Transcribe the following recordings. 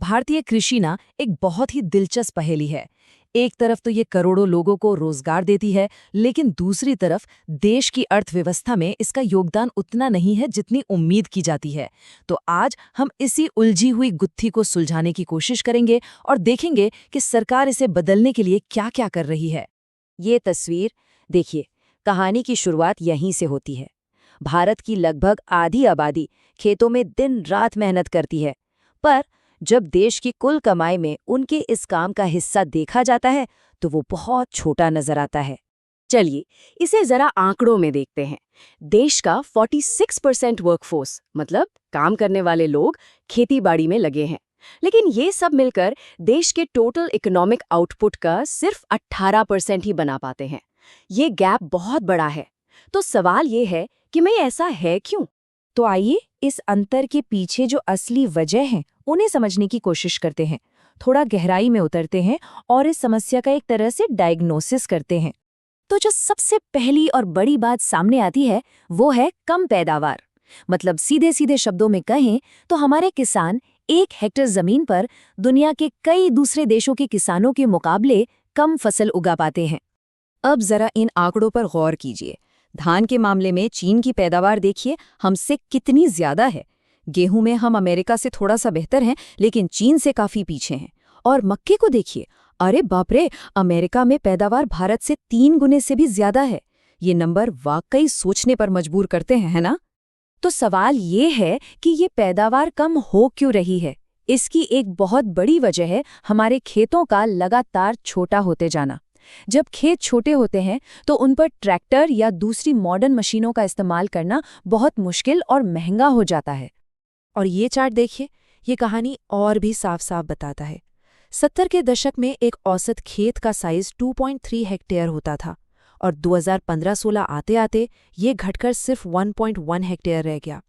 भारतीय कृषि ना एक बहुत ही दिलचस्प पहेली है। एक तरफ तो ये करोड़ों लोगों को रोजगार देती है, लेकिन दूसरी तरफ देश की अर्थव्यवस्था में इसका योगदान उतना नहीं है जितनी उम्मीद की जाती है। तो आज हम इसी उलझी हुई गुत्थी को सुलझाने की कोशिश करेंगे और देखेंगे कि सरकार इसे बदलने के लिए क्या-क्या कर रही है। ये तस्वीर देखिए, कहानी की शुरुआत यहीं से होती है। भारत की लगभग आधी आबादी खेतों में दिन रात मेहनत करती है, पर जब देश की कुल कमाई में उनके इस काम का हिस्सा देखा जाता है तो वो बहुत छोटा नजर आता है। चलिए इसे जरा आंकड़ों में देखते हैं। देश का 46% वर्कफोर्स मतलब काम करने वाले लोग खेती-बाड़ी में लगे हैं, लेकिन ये सब मिलकर देश के टोटल इकोनॉमिक आउटपुट का सिर्फ 18% ही बना पाते हैं। ये गैप बहुत बड़ा है। तो सवाल ये है कि मैं ऐसा है क्यों? तो आइए इस अंतर के पीछे जो असली वजह है उन्हें समझने की कोशिश करते हैं। थोड़ा गहराई में उतरते हैं और इस समस्या का एक तरह से डायग्नोसिस करते हैं। तो जो सबसे पहली और बड़ी बात सामने आती है वो है कम पैदावार। मतलब सीधे सीधे शब्दों में कहें तो हमारे किसान 1 हेक्टेयर जमीन पर दुनिया के कई दूसरे देशों के किसानों के मुकाबले कम फसल उगा पाते हैं। अब जरा इन आंकड़ों पर गौर कीजिए। धान के मामले में चीन की पैदावार देखिए हमसे कितनी ज्यादा है। गेहूं में हम अमेरिका से थोड़ा सा बेहतर हैं, लेकिन चीन से काफी पीछे हैं। और मक्के को देखिए, अरे बाप रे, अमेरिका में पैदावार भारत से 3 गुने से भी ज्यादा है। ये नंबर वाकई सोचने पर मजबूर करते हैं, है ना? तो सवाल ये है कि ये पैदावार कम हो क्यों रही है? इसकी एक बहुत बड़ी वजह है हमारे खेतों का लगातार छोटा होते जाना। जब खेत छोटे होते हैं तो उन पर ट्रैक्टर या दूसरी मॉडर्न मशीनों का इस्तेमाल करना बहुत मुश्किल और महंगा हो जाता है। और ये चार्ट देखिए, ये कहानी और भी साफ साफ बताता है। 70 के दशक में एक औसत खेत का साइज 2.3 हेक्टेयर होता था और 2015-16 आते आते ये घटकर सिर्फ 1.1 हेक्टेयर रह गया।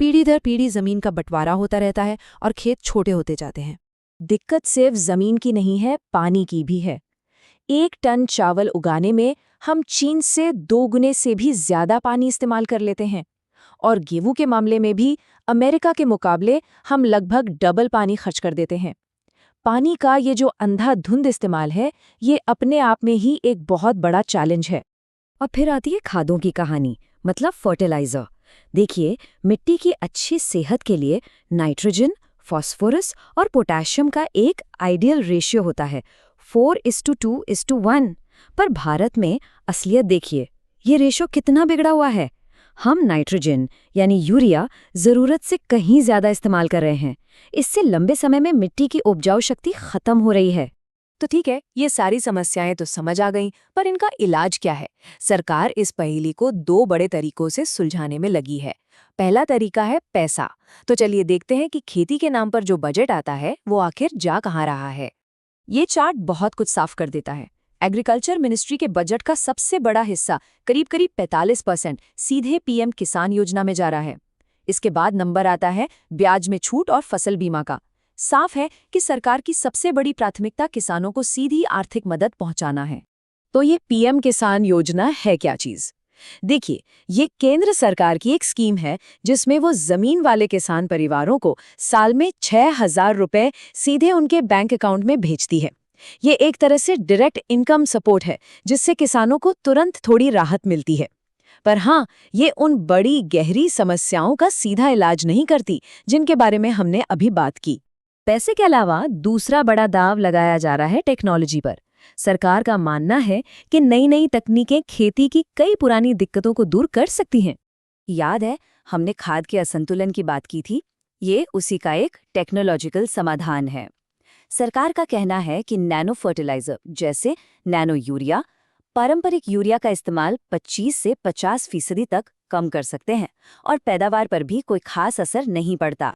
पीढ़ी दर पीढ़ी जमीन का बंटवारा होता रहता है और खेत छोटे होते जाते हैं। दिक्कत सिर्फ जमीन की नहीं है, पानी की भी है। 1 टन चावल उगाने में हम चीन से 2 गुने से भी ज्यादा पानी इस्तेमाल कर लेते हैं। और गेहूं के मामले में भी अमेरिका के मुकाबले हम लगभग डबल पानी खर्च कर देते हैं। पानी का ये जो अंधाधुंध इस्तेमाल है, ये अपने आप में ही एक बहुत बड़ा चैलेंज है। और फिर आती है खादों की कहानी, मतलब फर्टिलाइजर। देखिए, मिट्टी की अच्छी सेहत के लिए नाइट्रोजन, फास्फोरस और पोटेशियम का एक आइडियल रेशियो होता है, 4:2:1। पर भारत में असलियत देखिए, ये रेशियो कितना बिगड़ा हुआ है। हम नाइट्रोजन यानी यूरिया जरूरत से कहीं ज्यादा इस्तेमाल कर रहे हैं। इससे लंबे समय में मिट्टी की उपजाऊ शक्ति खत्म हो रही है। तो ठीक है, ये सारी समस्याएं तो समझ आ गईं, पर इनका इलाज क्या है? सरकार इस पहेली को 2 बड़े तरीकों से सुलझाने में लगी है। पहला तरीका है पैसा। तो चलिए देखते हैं कि खेती के नाम पर जो बजट आता है वो आखिर जा कहाँ रहा है। ये चार्ट बहुत कुछ साफ कर देता है। एग्रीकल्चर मिनिस्ट्री के बजट का सबसे बड़ा हिस्सा करीब 45% सीधे पीएम किसान योजना में जा रहा है। इसके बाद नंबर आता है ब्याज में छूट और फसल बीमा का। साफ है कि सरकार की सबसे बड़ी प्राथमिकता किसानों को सीधी आर्थिक मदद पहुंचाना है। तो ये पीएम किसान योजना है क्या चीज? देखिए, ये केंद्र सरकार की एक स्कीम है जिसमें वो जमीन वाले किसान परिवारों को साल में 6,000 रुपए सीधे उनके बैंक अकाउंट में भेजती है। ये एक तरह से डायरेक्ट इनकम सपोर्ट है, जिससे किसानों को तुरंत थोड़ी राहत मिलती है। पर हाँ, ये उन बड़ी गहरी समस्याओं का सीधा इलाज नहीं करती जिनके बारे में हमने अभी बात की। पैसे के अलावा दूसरा बड़ा दाव लगाया जा रहा है टेक्नोलॉजी पर। सरकार का मानना है कि नई नई तकनीकें खेती की कई पुरानी दिक्कतों को दूर कर सकती हैं। याद है हमने खाद के असंतुलन की बात की थी? ये उसी का एक टेक्नोलॉजिकल समाधान है। सरकार का कहना है कि नैनो फर्टिलाइजर जैसे नैनो यूरिया पारंपरिक यूरिया का इस्तेमाल 25 से 50% तक कम कर सकते हैं और पैदावार पर भी कोई खास असर नहीं पड़ता।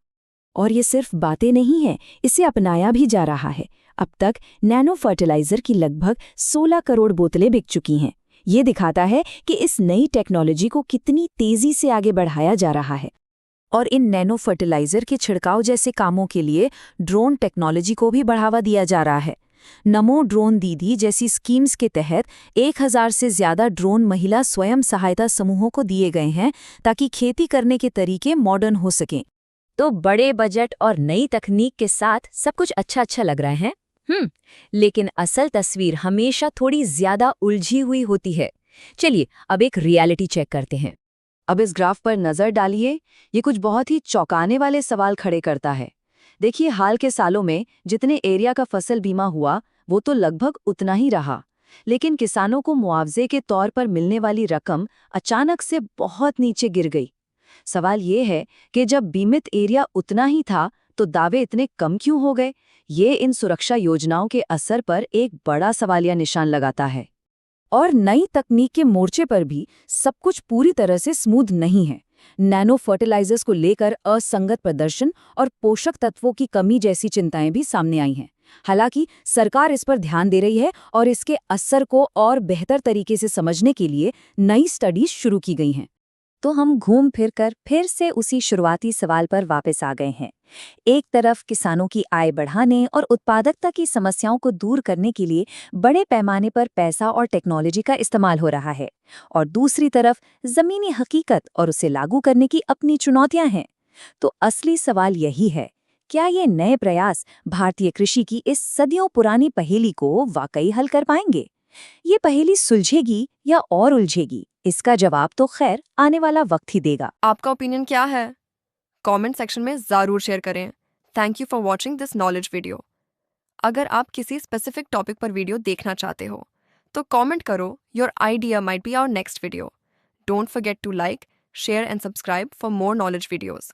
और ये सिर्फ बातें नहीं हैं, इसे अपनाया भी जा रहा है। अब तक नैनो फर्टिलाइजर की लगभग 16 करोड़ बोतलें बिक चुकी हैं। ये दिखाता है कि इस नई टेक्नोलॉजी को कितनी तेजी से आगे बढ़ाया जा रहा है। और इन नैनो फर्टिलाइजर के छिड़काव जैसे कामों के लिए ड्रोन टेक्नोलॉजी को भी बढ़ावा दिया जा रहा है। नमो ड्रोन दीदी जैसी स्कीम्स के तहत 1000 से ज्यादा ड्रोन महिला स्वयं सहायता समूहों को दिए गए हैं ताकि खेती करने के तरीके मॉडर्न हो सकें। तो बड़े बजट और नई तकनीक के साथ सब कुछ अच्छा अच्छा लग रहा है। लेकिन असल तस्वीर हमेशा थोड़ी ज्यादा उलझी हुई होती है। चलिए अब एक रियलिटी चेक करते हैं। अब इस ग्राफ पर नजर डालिए, ये कुछ बहुत ही चौंकाने वाले सवाल खड़े करता है। देखिए, हाल के सालों में जितने एरिया का फसल बीमा हुआ वो तो लगभग उतना ही रहा, लेकिन किसानों को मुआवजे के तौर पर मिलने वाली रकम अचानक से बहुत नीचे गिर गई। सवाल ये है कि जब बीमित एरिया उतना ही था तो दावे इतने कम क्यों हो गए? ये इन सुरक्षा योजनाओं के असर पर एक बड़ा सवालिया निशान लगाता है। और नई तकनीक के मोर्चे पर भी सब कुछ पूरी तरह से स्मूथ नहीं है। नैनो फर्टिलाइजर्स को लेकर असंगत प्रदर्शन और पोषक तत्वों की कमी जैसी चिंताएं भी सामने आई हैं। हालांकि सरकार इस पर ध्यान दे रही है और इसके असर को और बेहतर तरीके से समझने के लिए नई स्टडीज शुरू की गई हैं। तो हम घूम फिर कर फिर से उसी शुरुआती सवाल पर वापस आ गए हैं। एक तरफ किसानों की आय बढ़ाने और उत्पादकता की समस्याओं को दूर करने के लिए बड़े पैमाने पर पैसा और टेक्नोलॉजी का इस्तेमाल हो रहा है, और दूसरी तरफ जमीनी हकीकत और उसे लागू करने की अपनी चुनौतियां हैं। तो असली सवाल यही है, क्या ये नए प्रयास भारतीय कृषि की इस सदियों पुरानी पहेली को वाकई हल कर पाएंगे? ये पहेली सुलझेगी या और उलझेगी, इसका जवाब तो खैर आने वाला वक्त ही देगा। आपका ओपिनियन क्या है? कमेंट सेक्शन में ज़रूर शेयर करें। Thank you for watching this knowledge video. अगर आप किसी स्पेसिफिक टॉपिक पर वीडियो देखना चाहते हो तो कमेंट करो, your idea might be our next video. Don't forget to like, share and subscribe for more knowledge videos.